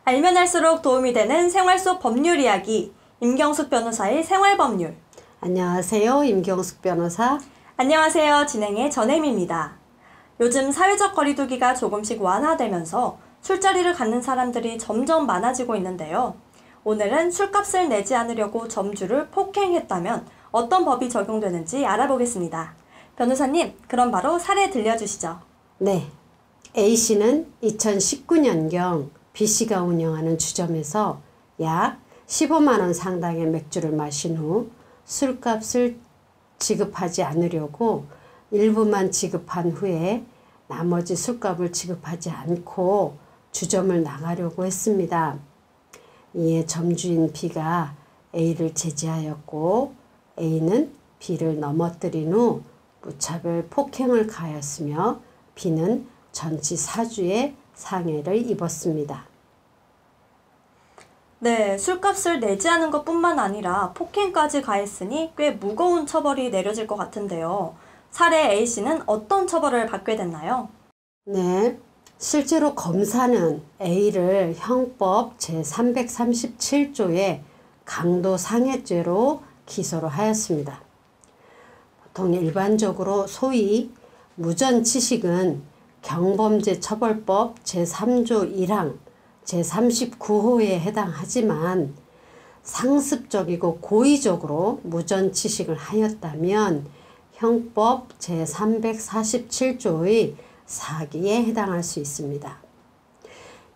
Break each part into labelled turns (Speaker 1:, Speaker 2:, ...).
Speaker 1: 알면 할수록 도움이 되는 생활 속 법률 이야기, 임경숙 변호사의 생활법률.
Speaker 2: 안녕하세요. 임경숙 변호사.
Speaker 1: 안녕하세요. 진행의 전혜미입니다. 요즘 사회적 거리두기가 조금씩 완화되면서 술자리를 갖는 사람들이 점점 많아지고 있는데요. 오늘은 술값을 내지 않으려고 점주를 폭행했다면 어떤 법이 적용되는지 알아보겠습니다. 변호사님, 그럼 바로 사례 들려주시죠.
Speaker 2: 네. A씨는 2019년경 B씨가 운영하는 주점에서 약 15만 원 상당의 맥주를 마신 후 술값을 지급하지 않으려고 일부만 지급한 후에 나머지 술값을 지급하지 않고 주점을 나가려고 했습니다. 이에 점주인 B가 A를 제지하였고 A는 B를 넘어뜨린 후 무차별 폭행을 가하였으며 B는 전치 4주의 상해를 입었습니다.
Speaker 1: 네, 술값을 내지 않은 것뿐만 아니라 폭행까지 가했으니 꽤 무거운 처벌이 내려질 것 같은데요. 사례 A씨는 어떤 처벌을 받게 됐나요?
Speaker 2: 네, 실제로 검사는 A를 형법 제337조의 강도상해죄로 기소를 하였습니다. 보통 일반적으로 소위 무전치식은 경범죄처벌법 제3조 1항 제39호에 해당하지만 상습적이고 고의적으로 무전치식을 하였다면 형법 제347조의 사기에 해당할 수 있습니다.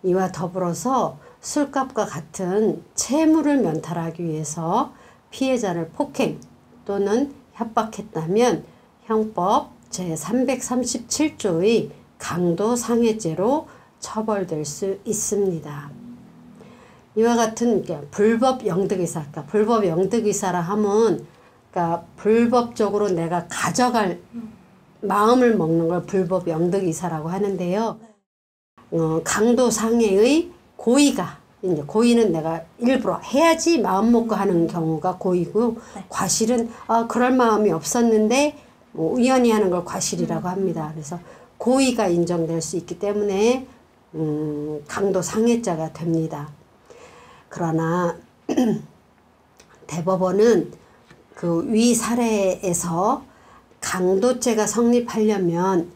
Speaker 2: 이와 더불어서 술값과 같은 채무를 면탈하기 위해서 피해자를 폭행 또는 협박했다면 형법 제337조의 강도상해죄로 처벌될 수 있습니다. 이와 같은 불법 영득이사, 불법 영득이사라 하면 불법적으로 내가 가져갈 마음을 먹는 걸 불법 영득이사라고 하는데요. 강도상해의 고의가, 이제 고의는 내가 일부러 해야지 마음 먹고 하는 경우가 고의고, 과실은 그럴 마음이 없었는데 우연히 하는 걸 과실이라고 합니다. 그래서 고의가 인정될 수 있기 때문에 강도상해죄가 됩니다. 그러나 대법원은 그 위 사례에서 강도죄가 성립하려면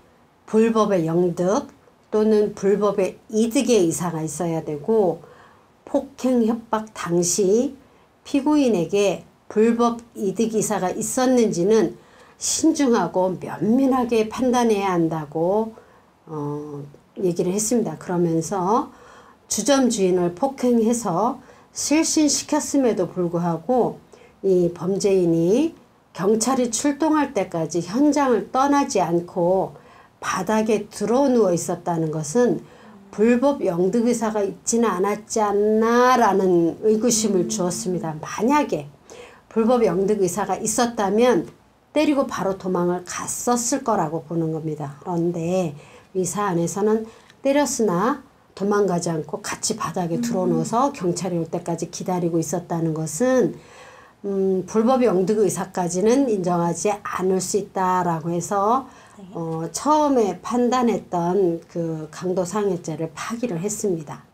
Speaker 2: 불법의 영득 또는 불법의 이득의 의사가 있어야 되고, 폭행 협박 당시 피고인에게 불법 이득 의사가 있었는지는 신중하고 면밀하게 판단해야 한다고 얘기를 했습니다. 그러면서 주점 주인을 폭행해서 실신시켰음에도 불구하고 이 범죄인이 경찰이 출동할 때까지 현장을 떠나지 않고 바닥에 들어 누워 있었다는 것은 불법 영득 의사가 있지는 않았지 않나 라는 의구심을 주었습니다. 만약에 불법 영득 의사가 있었다면 때리고 바로 도망을 갔었을 거라고 보는 겁니다. 그런데 이 사안에서는 때렸으나 도망가지 않고 같이 바닥에 들어놓아서 경찰이 올 때까지 기다리고 있었다는 것은 불법 영득 의사까지는 인정하지 않을 수 있다라고 해서 처음에 판단했던 그 강도상해죄를 파기를 했습니다.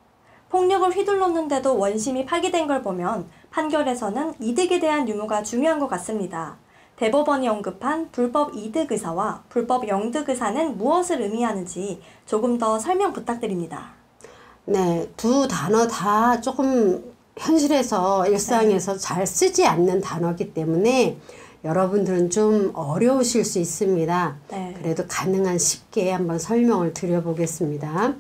Speaker 1: 폭력을 휘둘렀는데도 원심이 파기된 걸 보면 판결에서는 이득에 대한 유무가 중요한 것 같습니다. 대법원이 언급한 불법 이득 의사와 불법 영득 의사는 무엇을 의미하는지 조금 더 설명 부탁드립니다.
Speaker 2: 네, 두 단어 다 조금 현실에서 일상에서 잘 쓰지 않는 단어이기 때문에 여러분들은 좀 어려우실 수 있습니다. 그래도 가능한 쉽게 한번 설명을 드려보겠습니다.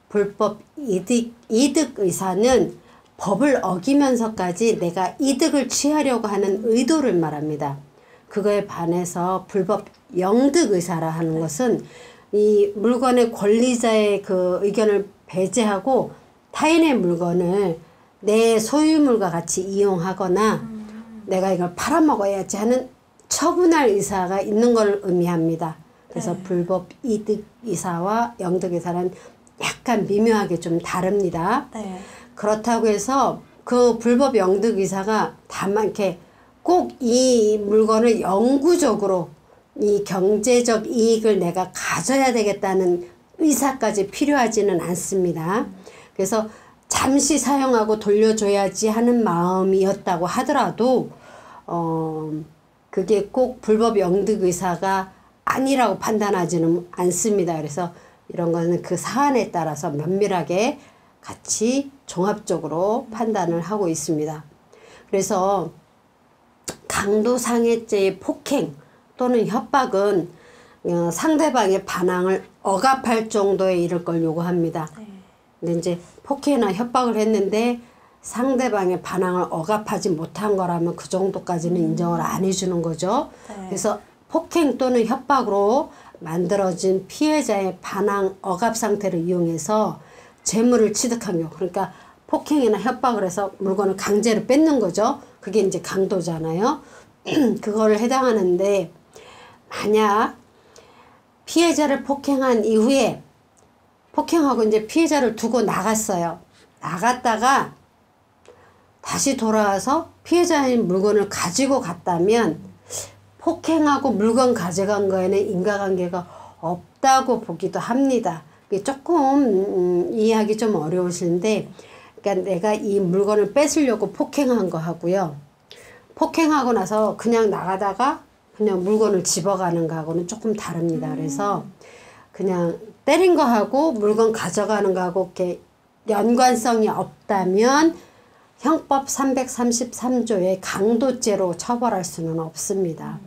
Speaker 2: 불법 이득 의사는 법을 어기면서까지 내가 이득을 취하려고 하는 의도를 말합니다. 그거에 반해서 불법 영득 의사라 하는 것은 이 물건의 권리자의 그 의견을 배제하고 타인의 물건을 내 소유물과 같이 이용하거나 내가 이걸 팔아먹어야지 하는 처분할 의사가 있는 걸 의미합니다. 그래서 불법 이득 의사와 영득 의사는 약간 미묘하게 좀 다릅니다. 그렇다고 해서 그 불법 영득 의사가 다만 이렇게 꼭 이 물건을 영구적으로 이 경제적 이익을 내가 가져야 되겠다는 의사까지 필요하지는 않습니다. 그래서 잠시 사용하고 돌려줘야지 하는 마음이었다고 하더라도 그게 꼭 불법 영득 의사가 아니라고 판단하지는 않습니다. 그래서 이런 거는 그 사안에 따라서 면밀하게 같이 종합적으로 판단을 하고 있습니다. 그래서 강도상해죄의 폭행 또는 협박은 상대방의 반항을 억압할 정도에 이를 걸 요구합니다. 근데 이제 폭행이나 협박을 했는데 상대방의 반항을 억압하지 못한 거라면 그 정도까지는 인정을 안 해주는 거죠. 그래서 폭행 또는 협박으로 만들어진 피해자의 반항 억압 상태를 이용해서 재물을 취득한 경우, 그러니까 폭행이나 협박을 해서 물건을 강제로 뺏는 거죠. 그게 이제 강도잖아요. 그거를 해당하는데, 만약 피해자를 폭행한 이후에 폭행하고 이제 피해자를 두고 나갔어요. 나갔다가 다시 돌아와서 피해자의 물건을 가지고 갔다면 폭행하고 물건 가져간 거에는 인과관계가 없다고 보기도 합니다. 이게 조금 이해하기 좀 어려우신데, 그러니까 내가 이 물건을 뺏으려고 폭행한 거 하고요. 폭행하고 나서 그냥 나가다가 그냥 물건을 집어가는 거하고는 조금 다릅니다. 그래서 그냥 때린 거하고 물건 가져가는 거하고 이렇게 연관성이 없다면 형법 333조의 강도죄로 처벌할 수는 없습니다.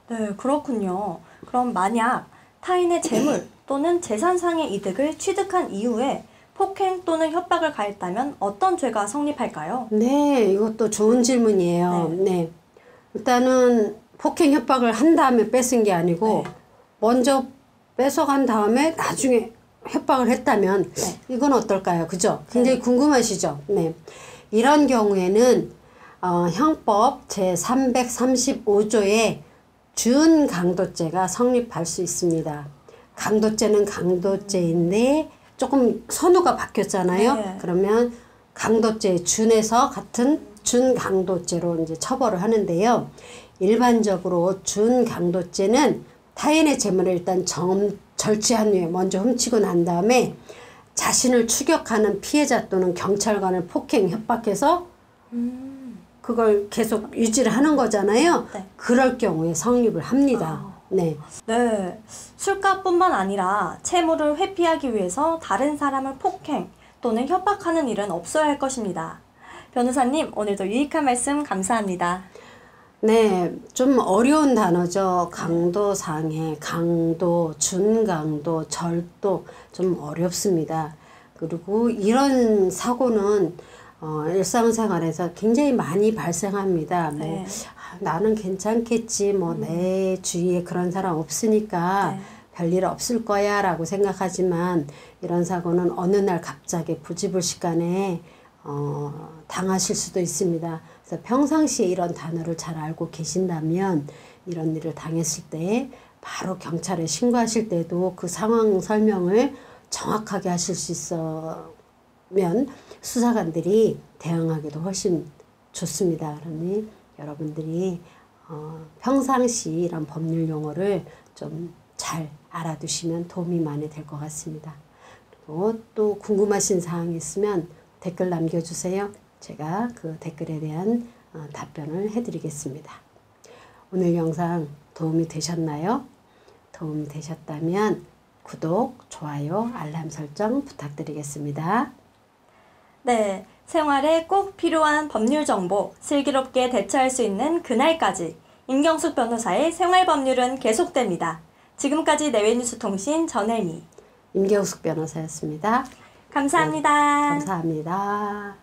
Speaker 1: 네, 그렇군요. 그럼 만약 타인의 재물 또는 재산상의 이득을 취득한 이후에 폭행 또는 협박을 가했다면 어떤 죄가 성립할까요?
Speaker 2: 네, 이것도 좋은 질문이에요. 네. 일단은 폭행 협박을 한 다음에 뺏은 게 아니고 먼저 뺏어간 다음에 나중에 협박을 했다면 이건 어떨까요? 그죠? 굉장히 궁금하시죠? 네. 이런 경우에는 형법 제335조에 준강도죄가 성립할 수 있습니다. 강도죄는 강도죄인데 조금 선우가 바뀌었잖아요. 그러면 강도죄에 준해서 같은 준강도죄로 이제 처벌을 하는데요. 일반적으로 준강도죄는 타인의 재물을 일단 절취한 후에 먼저 훔치고 난 다음에 자신을 추격하는 피해자 또는 경찰관을 폭행, 협박해서 그걸 계속 유지를 하는 거잖아요. 그럴 경우에 성립을 합니다. 네.
Speaker 1: 술값뿐만 아니라 채무를 회피하기 위해서 다른 사람을 폭행 또는 협박하는 일은 없어야 할 것입니다. 변호사님, 오늘도 유익한 말씀 감사합니다.
Speaker 2: 네, 좀 어려운 단어죠. 강도상해, 강도, 준강도, 절도 좀 어렵습니다. 그리고 이런 사고는 일상생활에서 굉장히 많이 발생합니다. 뭐 나는 괜찮겠지, 뭐 내 주위에 그런 사람 없으니까 별일 없을 거야 라고 생각하지만 이런 사고는 어느 날 갑자기 부지불식간에 당하실 수도 있습니다. 그래서 평상시에 이런 단어를 잘 알고 계신다면 이런 일을 당했을 때 바로 경찰에 신고하실 때도 그 상황 설명을 정확하게 하실 수 있으면 수사관들이 대응하기도 훨씬 좋습니다. 그러니 여러분들이 평상시 이런 법률 용어를 좀 잘 알아두시면 도움이 많이 될 것 같습니다. 그리고 또 궁금하신 사항이 있으면 댓글 남겨주세요. 제가 그 댓글에 대한 답변을 해드리겠습니다. 오늘 영상 도움이 되셨나요? 도움이 되셨다면 구독, 좋아요, 알람 설정 부탁드리겠습니다.
Speaker 1: 네, 생활에 꼭 필요한 법률 정보 슬기롭게 대처할 수 있는 그날까지 임경숙 변호사의 생활법률은 계속됩니다. 지금까지 내외뉴스통신 전혜미,
Speaker 2: 임경숙 변호사였습니다.
Speaker 1: 감사합니다.
Speaker 2: 네, 감사합니다.